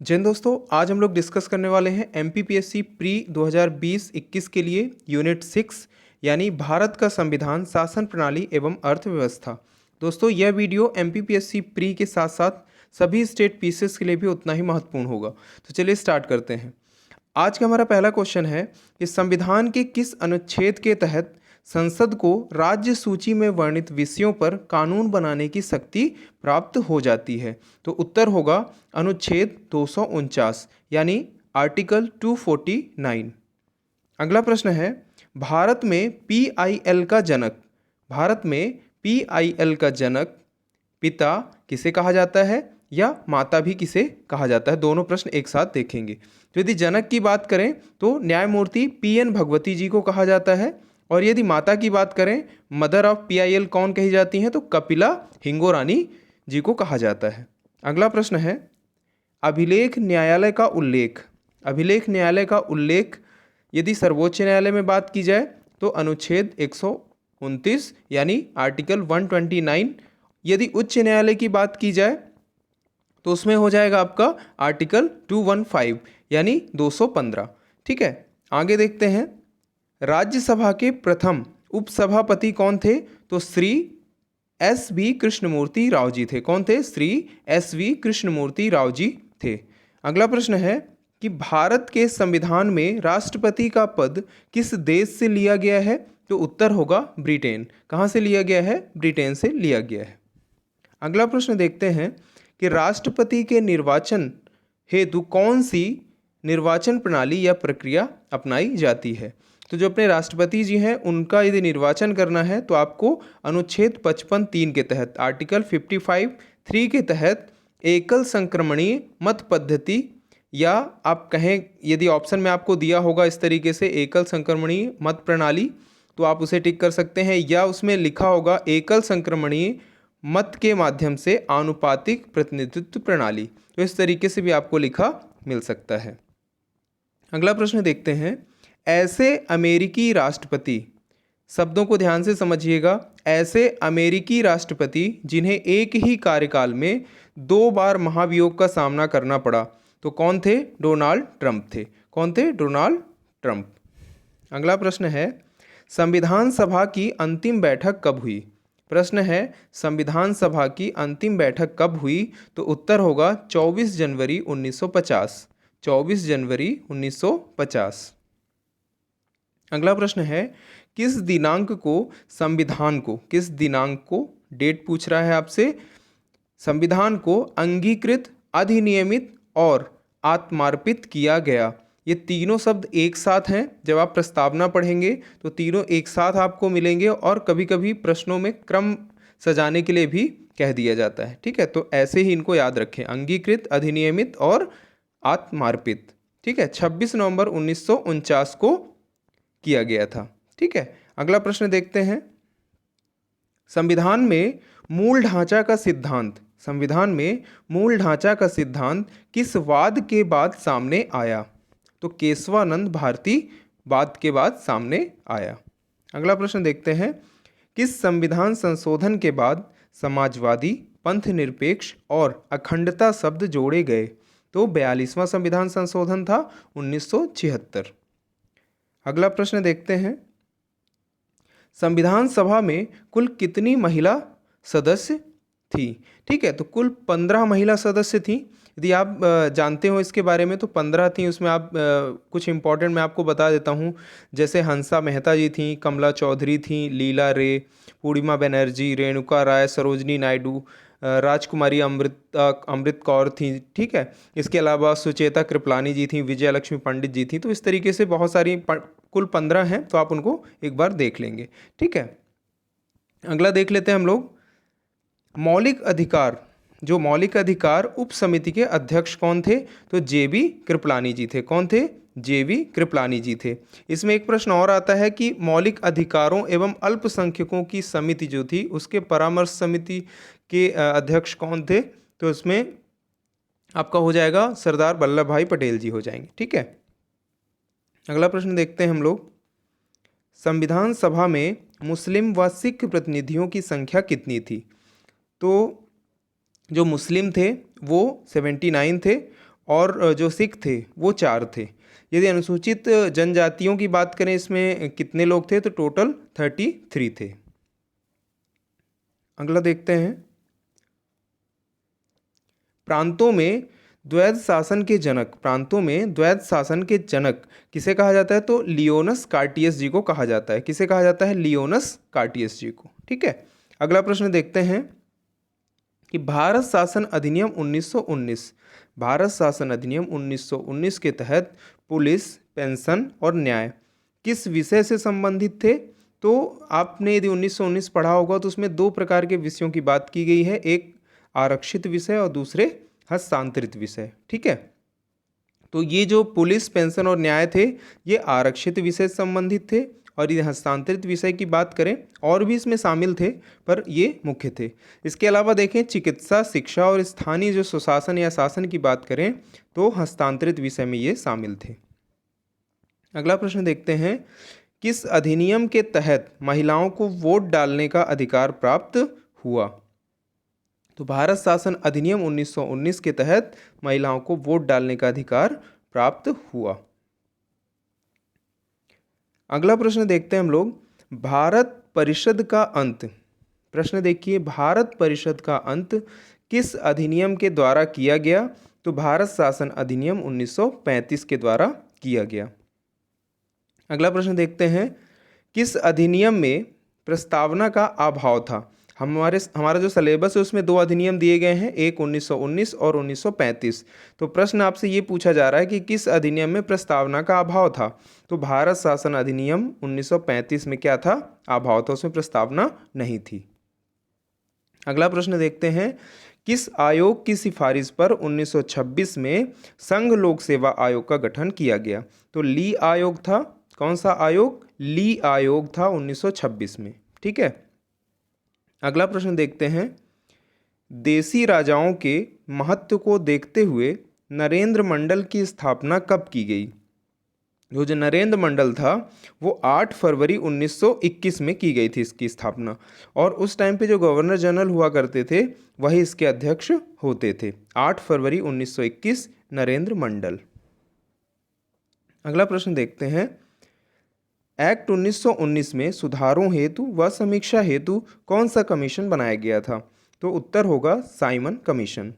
जैन दोस्तों, आज हम लोग डिस्कस करने वाले हैं एमपीपीएससी प्री 2020-21 के लिए यूनिट 6 यानी भारत का संविधान, शासन प्रणाली एवं अर्थव्यवस्था। दोस्तों, यह वीडियो एमपीपीएससी प्री के साथ साथ सभी स्टेट पीसीएस के लिए भी उतना ही महत्वपूर्ण होगा। तो चलिए स्टार्ट करते हैं। आज का हमारा पहला क्वेश्चन है कि संविधान के किस अनुच्छेद के तहत संसद को राज्य सूची में वर्णित विषयों पर कानून बनाने की शक्ति प्राप्त हो जाती है। तो उत्तर होगा अनुच्छेद 249 यानी आर्टिकल 249। अगला प्रश्न है, भारत में पीआईएल का जनक, भारत में पीआईएल का जनक पिता किसे कहा जाता है या माता भी किसे कहा जाता है? दोनों प्रश्न एक साथ देखेंगे। तो यदि जनक की बात करें तो न्यायमूर्ति पीएन भगवती जी को कहा जाता है, और यदि माता की बात करें, मदर ऑफ पीआईएल कौन कही जाती हैं? तो कपिला हिंगोरानी जी को कहा जाता है। अगला प्रश्न है, अभिलेख न्यायालय का उल्लेख, अभिलेख न्यायालय का उल्लेख यदि सर्वोच्च न्यायालय में बात की जाए तो अनुच्छेद 129 यानी आर्टिकल 129। यदि उच्च न्यायालय की बात की जाए तो उसमें हो जाएगा आपका आर्टिकल 215 यानी 215। ठीक है, आगे देखते हैं। राज्यसभा के प्रथम उपसभापति कौन थे? तो श्री एस.वी. कृष्णमूर्ति राव जी थे। कौन थे? श्री एस.वी. कृष्णमूर्ति राव जी थे। अगला प्रश्न है कि भारत के संविधान में राष्ट्रपति का पद किस देश से लिया गया है? तो उत्तर होगा ब्रिटेन। कहाँ से लिया गया है? ब्रिटेन से लिया गया है। अगला प्रश्न देखते हैं कि राष्ट्रपति के निर्वाचन हेतु कौन सी निर्वाचन प्रणाली या प्रक्रिया अपनाई जाती है? तो जो अपने राष्ट्रपति जी हैं उनका यदि निर्वाचन करना है तो आपको अनुच्छेद 55(3) के तहत, आर्टिकल 55(3) के तहत एकल संक्रमणीय मत पद्धति, या आप कहें यदि ऑप्शन में आपको दिया होगा इस तरीके से एकल संक्रमणीय मत प्रणाली तो आप उसे टिक कर सकते हैं, या उसमें लिखा होगा एकल संक्रमणीय मत के माध्यम से आनुपातिक प्रतिनिधित्व प्रणाली, तो इस तरीके से भी आपको लिखा मिल सकता है। अगला प्रश्न देखते हैं, ऐसे अमेरिकी राष्ट्रपति, शब्दों को ध्यान से समझिएगा, ऐसे अमेरिकी राष्ट्रपति जिन्हें एक ही कार्यकाल में 2 बार महाभियोग का सामना करना पड़ा, तो कौन थे? डोनाल्ड ट्रंप थे। कौन थे? Donald Trump. अगला प्रश्न है, संविधान सभा की अंतिम बैठक कब हुई? प्रश्न है, संविधान सभा की अंतिम बैठक कब हुई? तो उत्तर होगा 24 जनवरी 1950। 24 जनवरी 1950। अगला प्रश्न है, किस दिनांक को संविधान को, किस दिनांक को, डेट पूछ रहा है आपसे, संविधान को अंगीकृत, अधिनियमित और आत्मार्पित किया गया? ये तीनों शब्द एक साथ हैं। जब आप प्रस्तावना पढ़ेंगे तो तीनों एक साथ आपको मिलेंगे, और कभी कभी प्रश्नों में क्रम सजाने के लिए भी कह दिया जाता है। ठीक है, तो ऐसे ही इनको याद रखें, अंगीकृत, अधिनियमित और आत्मार्पित। ठीक है, 26 नवंबर 1949 को किया गया था। ठीक है, अगला प्रश्न देखते हैं, संविधान में मूल ढांचा का सिद्धांत, संविधान में मूल ढांचा का सिद्धांत किस वाद के बाद सामने आया? तो केशवानंद भारती वाद के बाद सामने आया। अगला प्रश्न देखते हैं, किस संविधान संशोधन के बाद समाजवादी, पंथ निरपेक्ष और अखंडता शब्द जोड़े गए? तो 42वां संविधान संशोधन था 1976। अगला प्रश्न देखते हैं, संविधान सभा में कुल कितनी महिला सदस्य थी? ठीक है, तो कुल 15 महिला सदस्य थी। यदि आप जानते हो इसके बारे में तो 15 थी। उसमें आप कुछ इंपॉर्टेंट मैं आपको बता देता हूँ, जैसे हंसा मेहता जी थी, कमला चौधरी थी, लीला रे, पूर्णिमा बनर्जी, रेणुका राय, सरोजनी नायडू, राजकुमारी अमृत कौर थी। ठीक है, इसके अलावा सुचेता कृपलानी जी थी, विजय लक्ष्मी पंडित जी थी। तो इस तरीके से बहुत सारी, कुल 15 हैं, तो आप उनको एक बार देख लेंगे। ठीक है, अगला देख लेते हैं हम लोग, मौलिक अधिकार, जो मौलिक अधिकार उप समिति के अध्यक्ष कौन थे? तो जे.बी. कृपलानी जी थे। कौन थे? जे.बी. कृपलानी जी थे। इसमें एक प्रश्न और आता है कि मौलिक अधिकारों एवं अल्पसंख्यकों की समिति जो थी उसके परामर्श समिति के अध्यक्ष कौन थे? तो इसमें आपका हो जाएगा सरदार वल्लभ भाई पटेल जी हो जाएंगे। ठीक है, अगला प्रश्न देखते हैं हम लोग, संविधान सभा में मुस्लिम व सिख प्रतिनिधियों की संख्या कितनी थी? तो जो मुस्लिम थे वो 79 थे, और जो सिख थे वो 4 थे। यदि अनुसूचित जनजातियों की बात करें इसमें कितने लोग थे, तो टोटल 33 थे। अगला देखते हैं, प्रांतों में द्वैध शासन के जनक, प्रांतों में द्वैध शासन के जनक किसे कहा जाता है, तो लियोनस कार्टियस जी को कहा जाता है। किसे कहा जाता है, लियोनस कार्टियस जी को। ठीक है, अगला प्रश्न देखते हैं कि भारत शासन अधिनियम 1919, भारत शासन अधिनियम 1919 के तहत पुलिस, पेंशन और न्याय किस विषय से संबंधित थे। तो आपने यदि 1919 पढ़ा होगा तो उसमें 2 प्रकार के विषयों की बात की गई है, एक आरक्षित विषय और दूसरे हस्तांतरित विषय। ठीक है, तो ये जो पुलिस, पेंशन और न्याय थे ये आरक्षित विषय से संबंधित थे, और ये हस्तांतरित विषय की बात करें और भी इसमें शामिल थे पर ये मुख्य थे। इसके अलावा देखें चिकित्सा, शिक्षा और स्थानीय जो सुशासन या शासन की बात करें तो हस्तांतरित विषय में ये शामिल थे। अगला प्रश्न देखते हैं, किस अधिनियम के तहत महिलाओं को वोट डालने का अधिकार प्राप्त हुआ। तो भारत शासन अधिनियम 1919 के तहत महिलाओं को वोट डालने का अधिकार प्राप्त हुआ। अगला प्रश्न देखते हैं हम लोग, भारत परिषद का अंत। प्रश्न देखिए, भारत परिषद का अंत किस अधिनियम के द्वारा किया गया। तो भारत शासन अधिनियम 1935 के द्वारा किया गया। अगला प्रश्न देखते हैं, किस अधिनियम में प्रस्तावना का अभाव था। हमारा जो सिलेबस है उसमें 2 अधिनियम दिए गए हैं, एक 1919 और 1935। तो प्रश्न आपसे ये पूछा जा रहा है कि किस अधिनियम में प्रस्तावना का अभाव था। तो भारत शासन अधिनियम 1935 में क्या था, अभाव था, उसमें प्रस्तावना नहीं थी। अगला प्रश्न देखते हैं, किस आयोग की सिफारिश पर 1926 में संघ लोक सेवा आयोग का गठन किया गया। तो ली आयोग था। कौन सा आयोग, ली आयोग था 1926 में। ठीक है, अगला प्रश्न देखते हैं, देसी राजाओं के महत्व को देखते हुए नरेंद्र मंडल की स्थापना कब की गई। जो नरेंद्र मंडल था वो 8 फरवरी 1921 में की गई थी इसकी स्थापना, और उस टाइम पे जो गवर्नर जनरल हुआ करते थे वही इसके अध्यक्ष होते थे। 8 फरवरी 1921 नरेंद्र मंडल। अगला प्रश्न देखते हैं, एक्ट 1919 में सुधारों हेतु व समीक्षा हेतु कौन सा कमीशन बनाया गया था। तो उत्तर होगा साइमन कमीशन।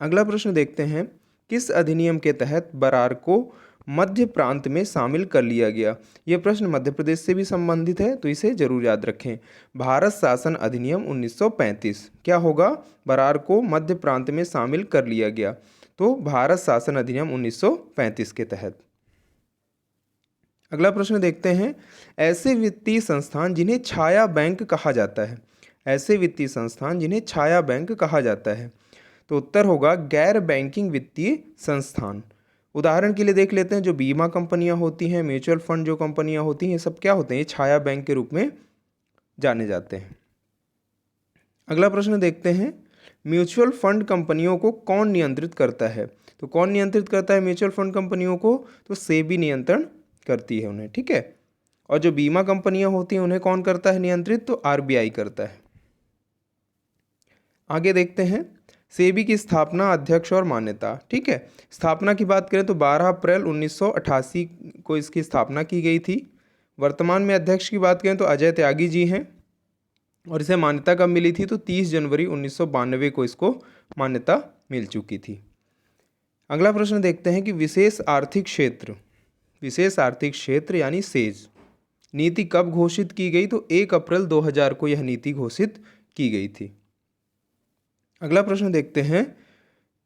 अगला प्रश्न देखते हैं, किस अधिनियम के तहत बरार को मध्य प्रांत में शामिल कर लिया गया। यह प्रश्न मध्य प्रदेश से भी संबंधित है तो इसे जरूर याद रखें। भारत शासन अधिनियम 1935 क्या होगा, बरार को मध्य प्रांत में शामिल कर लिया गया। तो भारत शासन अधिनियम 1935 के तहत। अगला प्रश्न देखते हैं, ऐसे वित्तीय संस्थान जिन्हें छाया बैंक कहा जाता है। ऐसे वित्तीय संस्थान जिन्हें छाया बैंक कहा जाता है। तो उत्तर होगा गैर बैंकिंग वित्तीय संस्थान। उदाहरण के लिए देख लेते हैं, जो बीमा कंपनियां होती हैं, म्यूचुअल फंड जो कंपनियां होती हैं, ये सब क्या होते हैं, ये छाया बैंक के रूप में जाने जाते हैं। अगला प्रश्न देखते हैं, म्यूचुअल फंड कंपनियों को कौन नियंत्रित करता है। तो कौन नियंत्रित करता है म्यूचुअल फंड कंपनियों को, तो सेबी नियंत्रण करती है उन्हें। ठीक है, और जो बीमा कंपनियां होती हैं उन्हें कौन करता है नियंत्रित, तो आरबीआई करता है। आगे देखते हैं, सेबी की स्थापना, अध्यक्ष और मान्यता। ठीक है, स्थापना की बात करें तो 12 अप्रैल 1988 को इसकी स्थापना की गई थी। वर्तमान में अध्यक्ष की बात करें तो अजय त्यागी जी हैं, और इसे मान्यता कब मिली थी, तो 30 जनवरी 1992 को इसको मान्यता मिल चुकी थी। अगला प्रश्न देखते हैं कि विशेष आर्थिक क्षेत्र, विशेष आर्थिक क्षेत्र यानी सेज नीति कब घोषित की गई। तो 1 अप्रैल 2000 को यह नीति घोषित की गई थी। अगला प्रश्न देखते हैं,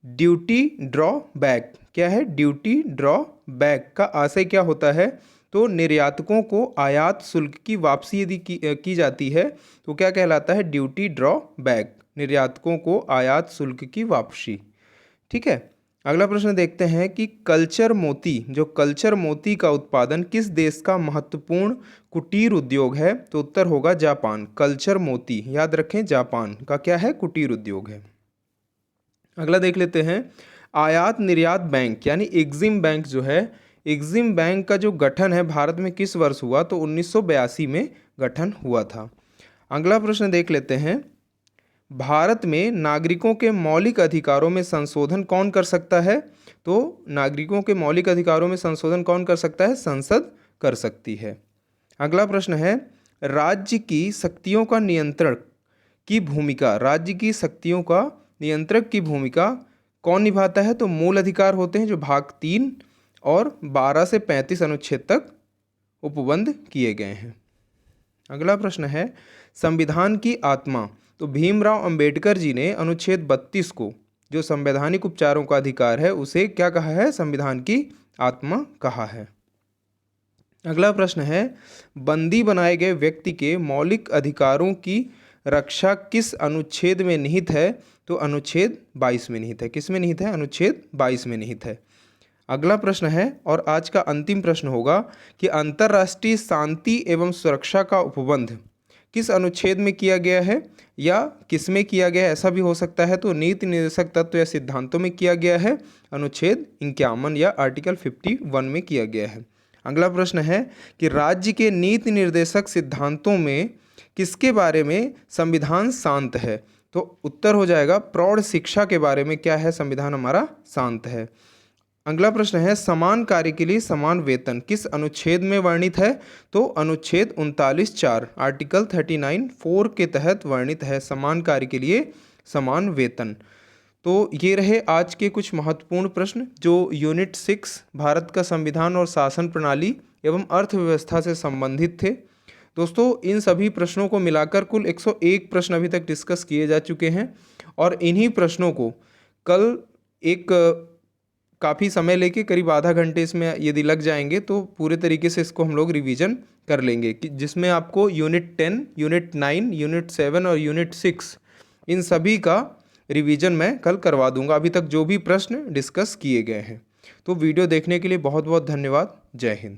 ड्यूटी ड्रॉ बैक क्या है। ड्यूटी ड्रॉ बैक का आशय क्या होता है, तो निर्यातकों को आयात शुल्क की वापसी यदि की जाती है तो क्या कहलाता है, ड्यूटी ड्रॉ बैक, निर्यातकों को आयात शुल्क की वापसी। ठीक है, अगला प्रश्न देखते हैं कि कल्चर मोती, जो कल्चर मोती का उत्पादन किस देश का महत्वपूर्ण कुटीर उद्योग है। तो उत्तर होगा जापान। कल्चर मोती याद रखें, जापान का क्या है, कुटीर उद्योग है। अगला देख लेते हैं, आयात निर्यात बैंक यानी एग्जिम बैंक जो है, एग्जिम बैंक का जो गठन है भारत में किस वर्ष हुआ। तो 1982 में गठन हुआ था। अगला प्रश्न देख लेते हैं, भारत में नागरिकों के मौलिक अधिकारों में संशोधन कौन कर सकता है? तो नागरिकों के मौलिक अधिकारों में संशोधन कौन कर सकता है? संसद कर सकती है। अगला प्रश्न है, राज्य की शक्तियों का नियंत्रण की भूमिका, राज्य की शक्तियों का नियंत्रक की भूमिका कौन निभाता है? तो मूल अधिकार होते हैं जो भाग 3 और 12 से 35 अनुच्छेद तक उपबंध किए गए हैं। अगला प्रश्न है, संविधान की आत्मा। तो भीमराव अंबेडकर जी ने अनुच्छेद 32 को, जो संवैधानिक उपचारों का अधिकार है, उसे क्या कहा है? संविधान की आत्मा कहा है। अगला प्रश्न है, बंदी बनाए गए व्यक्ति के मौलिक अधिकारों की रक्षा किस अनुच्छेद में निहित है? तो अनुच्छेद 22 में निहित है। किस में निहित है? अनुच्छेद 22 में निहित है। अगला प्रश्न है और आज का अंतिम प्रश्न होगा कि अंतर्राष्ट्रीय शांति एवं सुरक्षा का उपबंध किस अनुच्छेद में किया गया है या किस में किया गया है? ऐसा भी हो सकता है। तो नीति निर्देशक तत्व या सिद्धांतों में किया गया है, अनुच्छेद 51 या आर्टिकल 51 में किया गया है। अगला प्रश्न है कि राज्य के नीति निर्देशक सिद्धांतों में किसके बारे में संविधान शांत है? तो उत्तर हो जाएगा प्रौढ़ शिक्षा के बारे में क्या है? संविधान हमारा शांत है। अगला प्रश्न है, समान कार्य के लिए समान वेतन किस अनुच्छेद में वर्णित है? तो अनुच्छेद 39(4) आर्टिकल 39(4) के तहत वर्णित है समान कार्य के लिए समान वेतन। तो ये रहे आज के कुछ महत्वपूर्ण प्रश्न जो यूनिट 6 भारत का संविधान और शासन प्रणाली एवं अर्थव्यवस्था से संबंधित थे। दोस्तों, इन सभी प्रश्नों को मिलाकर कुल 101 प्रश्न अभी तक डिस्कस किए जा चुके हैं और इन्हीं प्रश्नों को कल एक काफ़ी समय लेके करीब आधा घंटे इसमें यदि लग जाएंगे तो पूरे तरीके से इसको हम लोग रिवीजन कर लेंगे, कि जिसमें आपको यूनिट 10, यूनिट 9, यूनिट 7 और यूनिट 6 इन सभी का रिवीजन मैं कल करवा दूंगा, अभी तक जो भी प्रश्न डिस्कस किए गए हैं। तो वीडियो देखने के लिए बहुत बहुत धन्यवाद। जय हिंद।